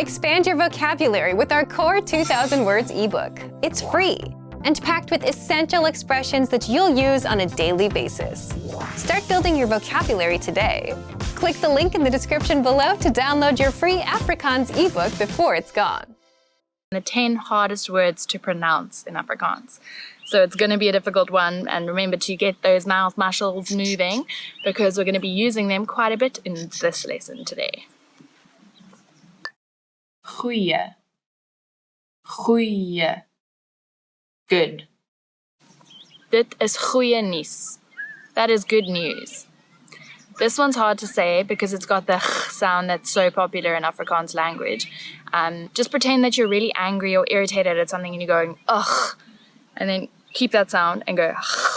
Expand your vocabulary with our Core 2000 Words ebook. It's free and packed with essential expressions that you'll use on a daily basis. Start building your vocabulary today. Click the link in the description below to download your free Afrikaans ebook before it's gone. The 10 hardest words to pronounce in Afrikaans. So it's going to be a difficult one, and remember to get those mouth muscles moving because we're going to be using them quite a bit in this lesson today. Goeie. Goeie. Good. Dit is goeie nuus. That is good news. This one's hard to say because it's got the ch sound that's so popular in Afrikaans language. Just pretend that you're really angry or irritated at something and you're going, ugh, and then keep that sound and go,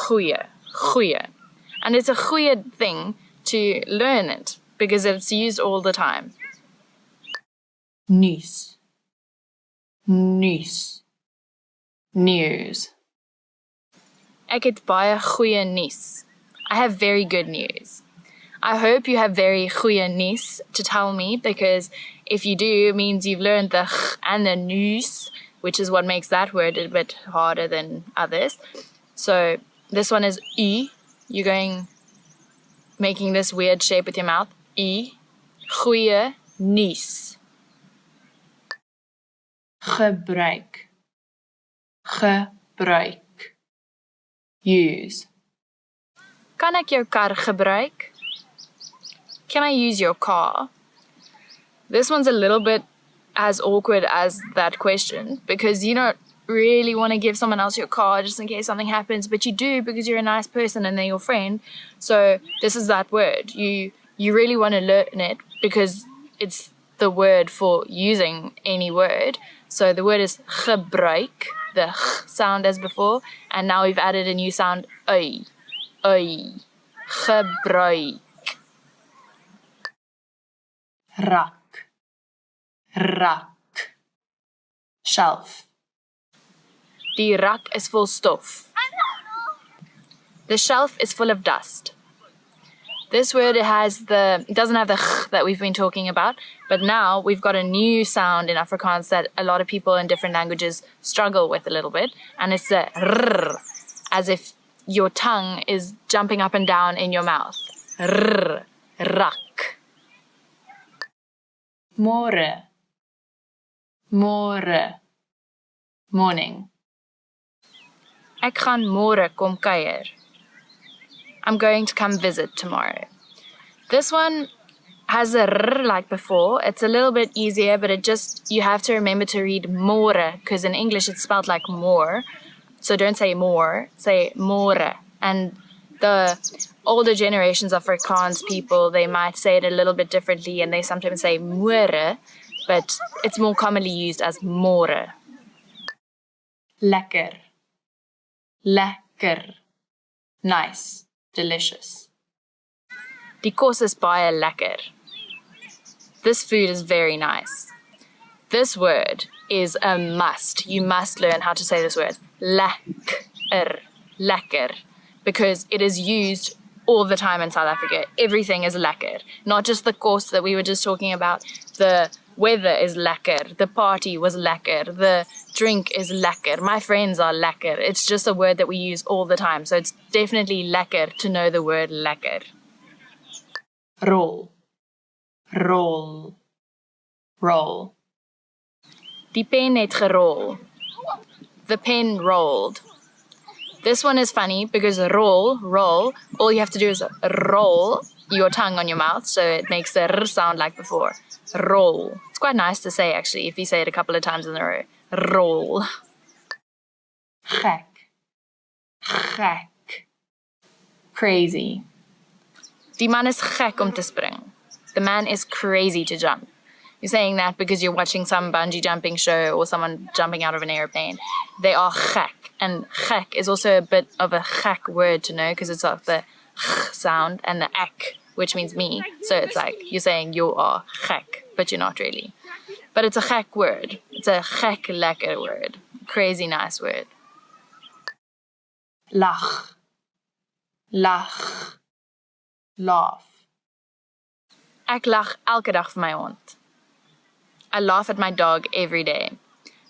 goeie, goeie. And it's a goeie thing to learn it because it's used all the time. Nuus. Nuus. News. Ek het baie goeie nuus. I have very good news. I hope you have very goeie nuus to tell me because if you do, it means you've learned the ch and the nuus, which is what makes that word a bit harder than others. So this one is u. You're making this weird shape with your mouth. U. Goeie nuus. Gebruik. Gebruik. Use. Kan ek jou kar gebruik? Can I use your car? This one's a little bit as awkward as that question because you don't really want to give someone else your car just in case something happens, but you do because you're a nice person and they're your friend. So this is that word. You really want to learn it because it's the word for using any word. So the word is gebruik, the ch sound as before, and now we've added a new sound, ui, ui, gebruik. Rak, rak, shelf. Die rak is vol stof. The shelf is full of dust. This word it doesn't have the ch that we've been talking about, but now we've got a new sound in Afrikaans that a lot of people in different languages struggle with a little bit, and it's the rrr, as if your tongue is jumping up and down in your mouth. Rrr, rak. Môre, môre, morning. Ek gaan môre kom kuier. I'm going to come visit tomorrow. This one has a r like before. It's a little bit easier, but you have to remember to read môre because in English it's spelled like more. So don't say more, say môre. And the older generations of Afrikaans people, they might say it a little bit differently and they sometimes say môre, but it's more commonly used as môre. Lekker. Lekker. Nice. Delicious. Die kos is baie lekker. This food is very nice. This word is a must. You must learn how to say this word. Lekker. Lekker. Because it is used all the time in South Africa. Everything is lekker. Not just the kos that we were just talking about. The weather is lekker. The party was lekker. The drink is lekker. My friends are lekker. It's just a word that we use all the time. So it's definitely lekker to know the word lekker. Rol. Rol. Roll. Die pen het gerol. The pen rolled. This one is funny because roll, all you have to do is roll your tongue on your mouth so it makes the r sound like before. Roll. It's quite nice to say actually if you say it a couple of times in a row. Roll. Gek. Gek. Crazy. Die man is gek om te spring. The man is crazy to jump. You're saying that because you're watching some bungee jumping show or someone jumping out of an airplane. They are gek. And gek is also a bit of a gek word to know because it's like the ch sound and the ek, which means me. So it's like you're saying you are gek, but you're not really. But it's a gek word. It's a gek lekker word. Crazy nice word. Lach. Lach. Laugh. Ek lag elke dag vir my hond. I laugh at my dog every day.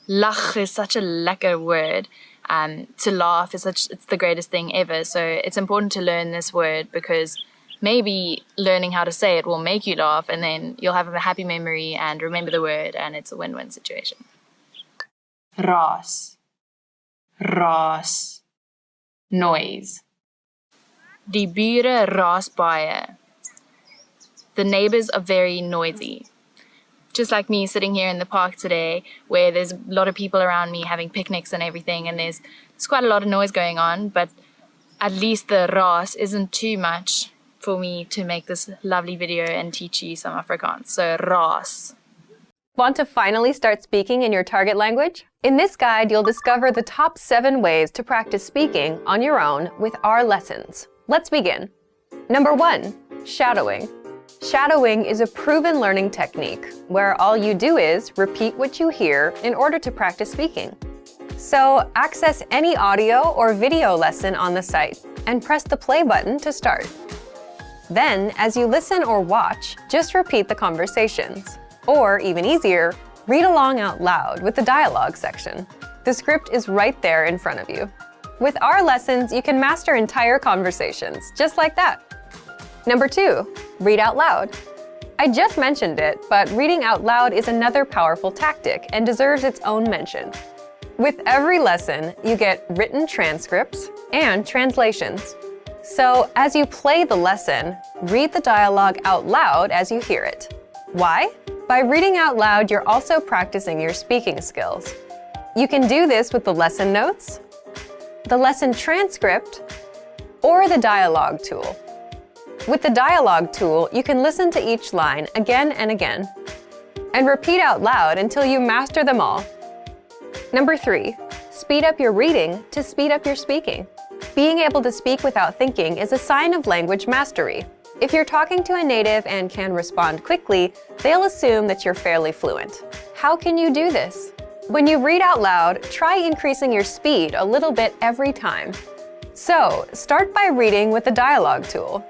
Lach is such a lekker word. To laugh it's the greatest thing ever. So it's important to learn this word because maybe learning how to say it will make you laugh and then you'll have a happy memory and remember the word and it's a win-win situation. Raas. Raas. Noise. Die bure raas baie. The neighbors are very noisy. Just like me sitting here in the park today where there's a lot of people around me having picnics and everything and there's quite a lot of noise going on, but at least the raas isn't too much for me to make this lovely video and teach you some Afrikaans. So raas. Want to finally start speaking in your target language? In this guide, you'll discover the top 7 ways to practice speaking on your own with our lessons. Let's begin. Number 1, shadowing. Shadowing is a proven learning technique where all you do is repeat what you hear in order to practice speaking. So access any audio or video lesson on the site and press the play button to start. Then, as you listen or watch, just repeat the conversations. Or, even easier, read along out loud with the dialogue section. The script is right there in front of you. With our lessons, you can master entire conversations, just like that. Number 2, read out loud. I just mentioned it, but reading out loud is another powerful tactic and deserves its own mention. With every lesson, you get written transcripts and translations. So, as you play the lesson, read the dialogue out loud as you hear it. Why? By reading out loud, you're also practicing your speaking skills. You can do this with the lesson notes, the lesson transcript, or the dialogue tool. With the dialogue tool, you can listen to each line again and again, and repeat out loud until you master them all. Number 3, speed up your reading to speed up your speaking. Being able to speak without thinking is a sign of language mastery. If you're talking to a native and can respond quickly, they'll assume that you're fairly fluent. How can you do this? When you read out loud, try increasing your speed a little bit every time. So, start by reading with the dialogue tool.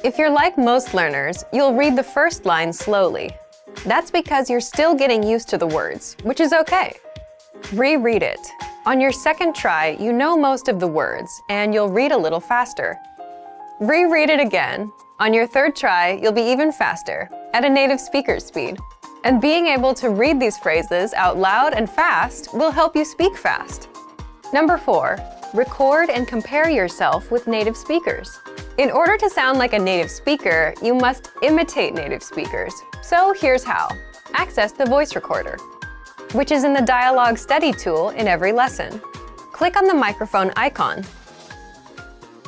If you're like most learners, you'll read the first line slowly. That's because you're still getting used to the words, which is okay. Reread it. On your second try, you know most of the words, and you'll read a little faster. Reread it again. On your third try, you'll be even faster, at a native speaker's speed. And being able to read these phrases out loud and fast will help you speak fast. Number 4, record and compare yourself with native speakers. In order to sound like a native speaker, you must imitate native speakers. So here's how. Access the voice recorder, which is in the dialogue study tool in every lesson. Click on the microphone icon.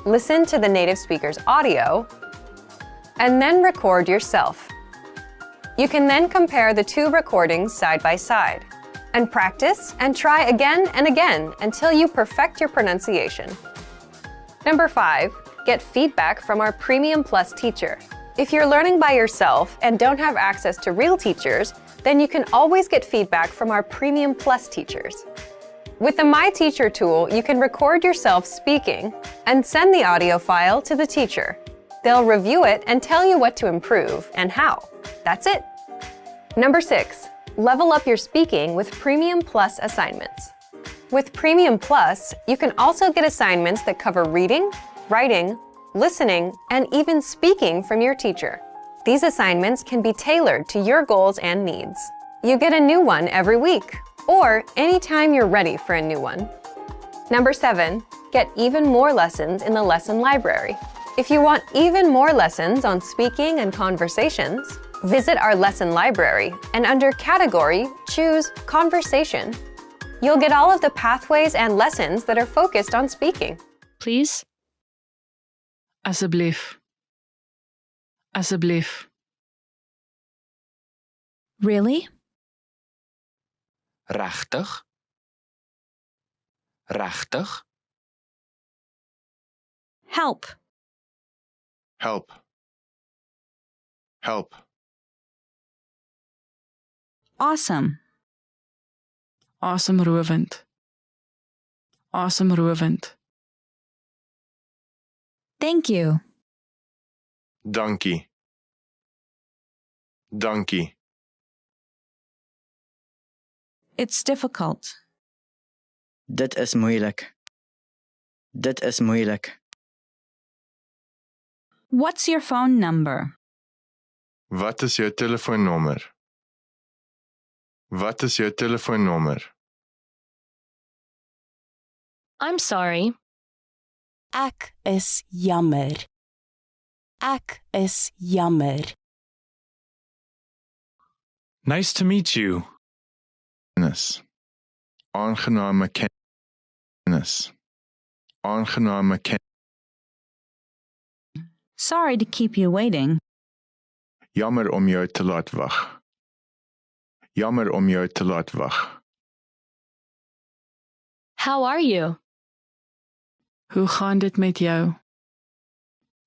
Listen to the native speaker's audio, and then record yourself. You can then compare the 2 recordings side by side, and practice and try again and again until you perfect your pronunciation. Number 5, get feedback from our Premium Plus teacher. If you're learning by yourself and don't have access to real teachers, then you can always get feedback from our Premium Plus teachers. With the My Teacher tool, you can record yourself speaking and send the audio file to the teacher. They'll review it and tell you what to improve and how. That's it. Number 6, level up your speaking with Premium Plus assignments. With Premium Plus, you can also get assignments that cover reading, writing, listening, and even speaking from your teacher. These assignments can be tailored to your goals and needs. You get a new one every week, or anytime you're ready for a new one. Number 7, get even more lessons in the lesson library. If you want even more lessons on speaking and conversations, visit our lesson library and under Category, choose Conversation. You'll get all of the pathways and lessons that are focused on speaking. Please? Asseblief. Asseblief. Really? Regtig? Regtig? Help. Help. Help. Awesome. Asemrowend. Asemrowend. Thank you. Dankie. Dankie. It's difficult. Dit is moeilijk. Dit is moeilijk. What's your phone number? Wat is jou telefoonnommer? Wat is jou telefoonnommer? I'm sorry. Ek is jammer. Ek is jammer. Nice to meet you. Kennis. Aangename kennis. Aangename kennis. Sorry to keep you waiting. Jammer om jou te laat wag. Jammer om jou te laat wag. How are you? Hoe gaan dit met jou?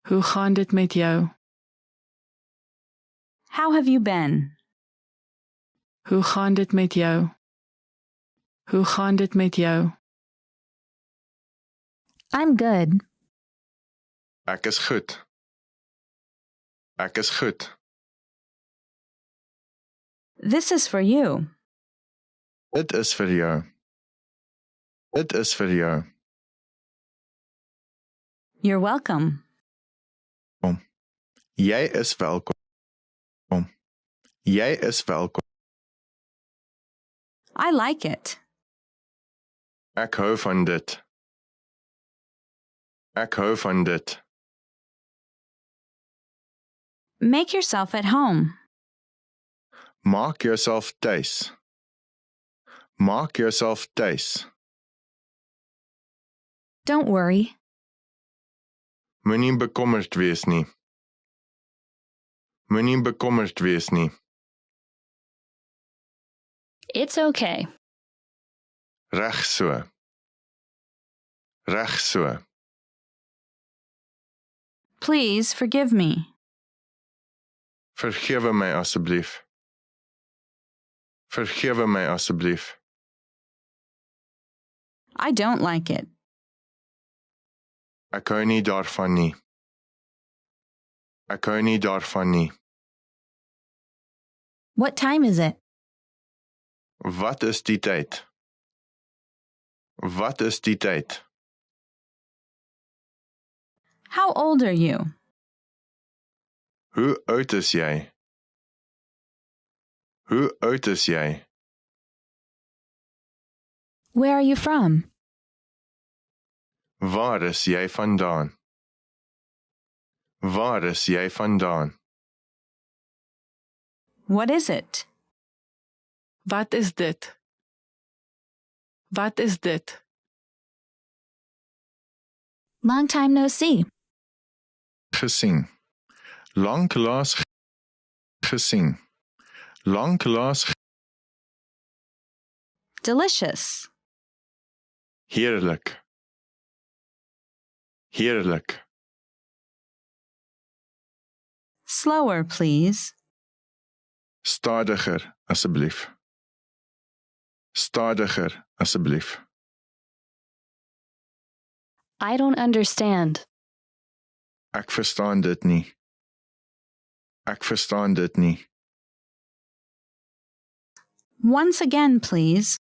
Hoe gaan dit met jou? How have you been? Hoe gaan dit met jou? Hoe gaan dit met jou? I'm good. Ek is goed. Ek is goed. This is for you. Dit is vir jou. Dit is vir jou. You're welcome. Jy is welkom. Jy is welkom. I like it. Ek hou van dit. Ek hou van dit. Make yourself at home. Maak jouself tuis. Maak jouself tuis. Don't worry. Moenie bekommerd wees nie. Moenie bekommerd wees nie. It's okay. Reg so. Reg so. Please forgive me. Vergewe my asseblief. Vergewe my asseblief. I don't like it. Ek hou nie daarvan nie. Ek hou nie daarvan nie. What time is it? Wat is die tyd? Wat is die tyd? How old are you? Hoe oud is jy? Hoe oud is jy? Where are you from? Waar is jy vandaan? Waar is jy vandaan? What is it? Wat is dit? Wat is dit? Long time no see. Gesien. Lanklaas gesien. Lanklaas Delicious. heerlik. Heerlik. Slower, please. Stadiger, asseblief. Stadiger, asseblief. I don't understand. Ek verstaan dit nie. Ek verstaan dit nie. Once again, please.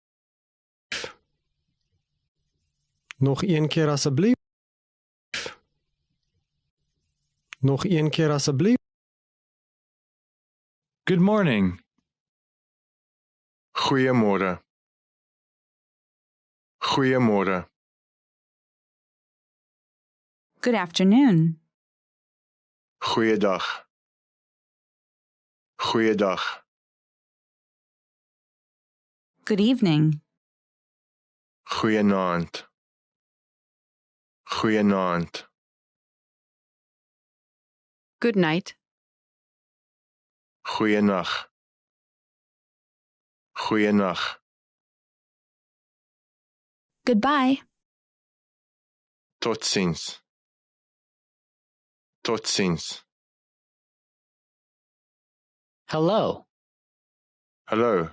Nog een keer asseblief. Nog een keer asseblief. Good morning. Goeiemôre. Goeiemôre. Good afternoon. Goeiedag. Goeiedag. Good evening. Goeienaand. Goeienaand. Good night. Goeienag. Goeienag. Goodbye. Totsiens. Totsiens. Hello. Hallo.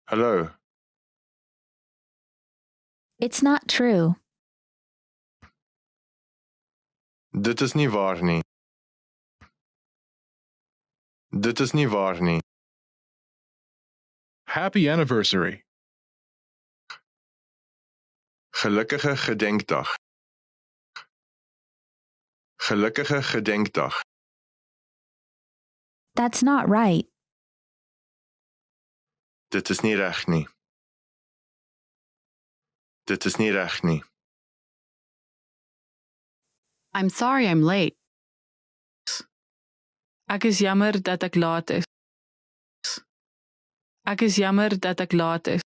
Hallo. It's not true. Dit is nie waar nie. Dit is nie waar nie. Happy anniversary. Gelukkige gedenkdag. Gelukkige gedenkdag. That's not right. Dit is nie reg nie. Dit is nie reg nie. I'm sorry I'm late. Ek is jammer dat ek laat is. Ek is jammer dat ek laat is.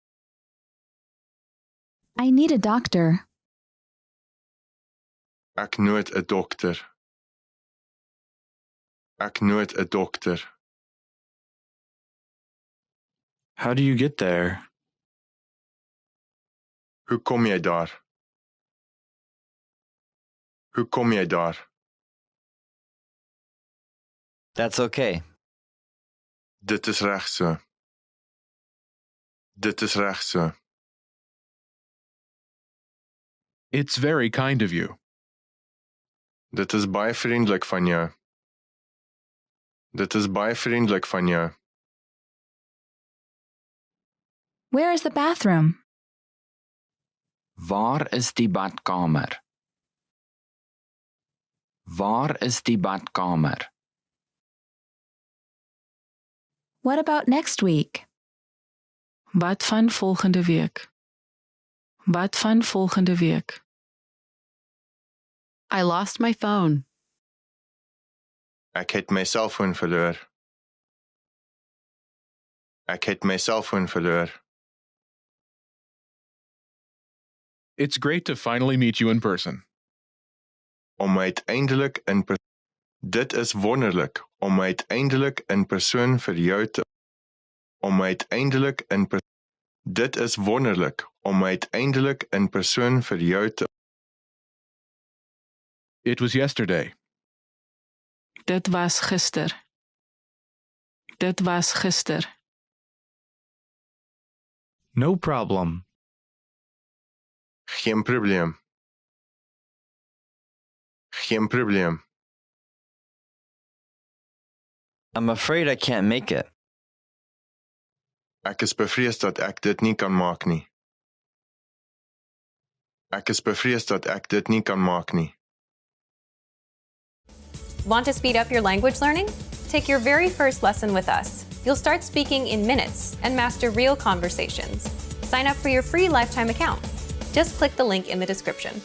I need a doctor. Ek nood 'n dokter. Ek nood 'n dokter. How do you get there? Hoe kom jy daar? Hoe kom jy daar? That's okay. Dit is reg so. Dit is reg so. It's very kind of you. Dit is baie vriendelik van jou. Dit is baie vriendelik van jou. Where is the bathroom? Waar is die badkamer? Waar is die badkamer? What about next week? Wat van volgende week? Wat van volgende week? I lost my phone. Ek het my selfoon verloor. Ek het my selfoon verloor. It's great to finally meet you in person. Om uiteindelik in Dit is wonderlik om uiteindelik in persoon vir jou te Om uiteindelik in Dit is wonderlik om uiteindelik in persoon vir jou te It was yesterday. Dit was gister. Dit was gister. No problem. Geen probleem. Geen probleem. I'm afraid I can't make it. Ek is bevrees dat ek dit nie kan maak nie. Ek is bevrees dat ek dit nie kan maak nie. Want to speed up your language learning? Take your very first lesson with us. You'll start speaking in minutes and master real conversations. Sign up for your free lifetime account. Just click the link in the description.